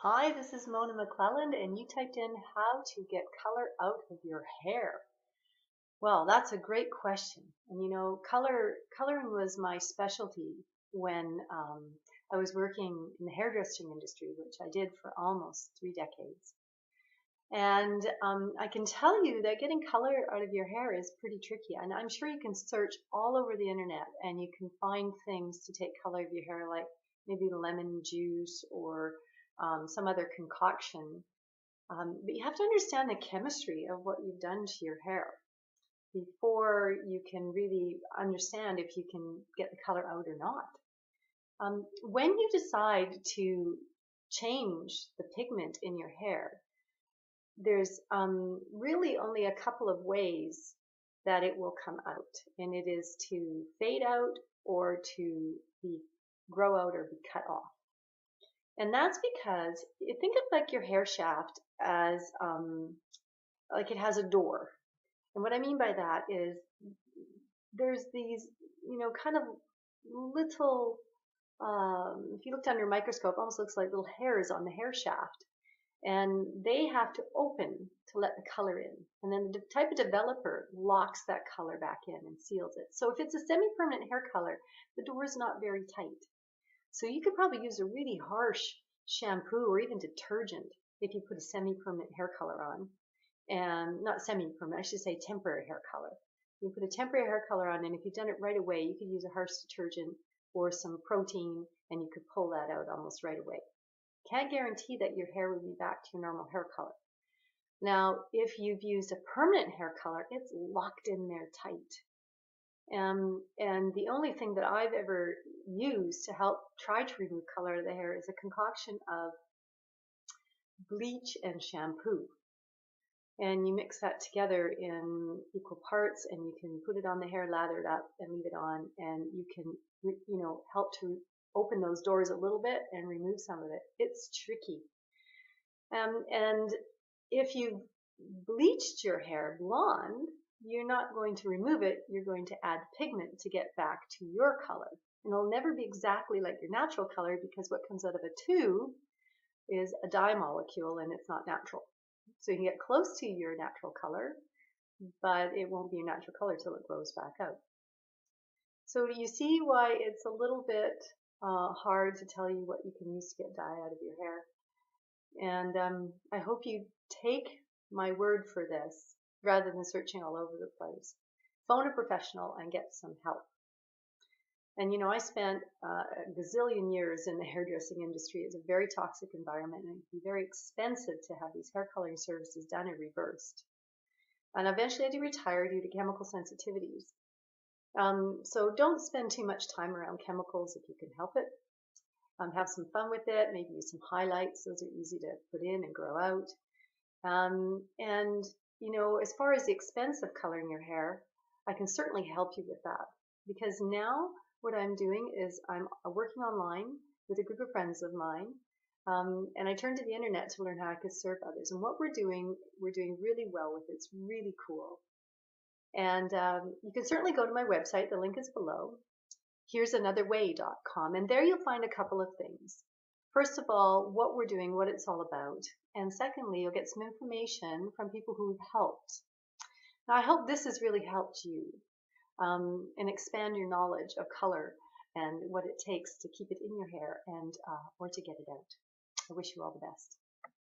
Hi, this is Mona McClelland, and you typed in how to get color out of your hair. Well, that's a great question. And coloring was my specialty when I was working in the hairdressing industry, which I did for almost 3 decades. And I can tell you that getting color out of your hair is pretty tricky. And I'm sure you can search all over the internet and you can find things to take color of your hair, like maybe lemon juice or some other concoction. But you have to understand the chemistry of what you've done to your hair before you can really understand if you can get the color out or not. When you decide to change the pigment in your hair, there's really only a couple of ways that it will come out, and it is to fade out or to be grow out or be cut off. And that's because you think of like your hair shaft as like it has a door. And what I mean by that is there's these, kind of little, if you looked under a microscope, almost looks like little hairs on the hair shaft. And they have to open to let the color in. And then the type of developer locks that color back in and seals it. So if it's a semi-permanent hair color, the door is not very tight. So you could probably use a really harsh shampoo or even detergent if you put a semi-permanent hair color on. And not semi-permanent, I should say temporary hair color. You put a temporary hair color on, and if you've done it right away, you could use a harsh detergent or some protein, and you could pull that out almost right away. Can't guarantee that your hair will be back to your normal hair color. Now, if you've used a permanent hair color, it's locked in there tight. And the only thing that I've ever used to help try to remove color out of the hair is a concoction of bleach and shampoo. And you mix that together in equal parts, and you can put it on the hair, lather it up, and leave it on, and you can, help to open those doors a little bit and remove some of it. It's tricky. And if you've bleached your hair blonde, you're not going to remove it. You're going to add pigment to get back to your color. And it'll never be exactly like your natural color, because what comes out of a tube is a dye molecule and it's not natural. So you can get close to your natural color, but it won't be your natural color till it grows back out. So do you see why it's a little bit hard to tell you what you can use to get dye out of your hair? And I hope you take my word for this rather than searching all over the place. Phone a professional and get some help. And I spent a gazillion years in the hairdressing industry. It's a very toxic environment, and it can be very expensive to have these hair coloring services done and reversed. And eventually I had to retire due to chemical sensitivities. So don't spend too much time around chemicals if you can help it. Have some fun with it, maybe use some highlights. Those are easy to put in and grow out. And as far as the expense of coloring your hair, I can certainly help you with that, because now what I'm doing is I'm working online with a group of friends of mine, and I turned to the internet to learn how I could serve others. And what we're doing really well with it. It's really cool. And you can certainly go to my website. The link is below. Here'sanotherway.com, and there you'll find a couple of things. First of all, what we're doing, what it's all about. And secondly, you'll get some information from people who've helped. Now, I hope this has really helped you and expand your knowledge of color and what it takes to keep it in your hair and or to get it out. I wish you all the best.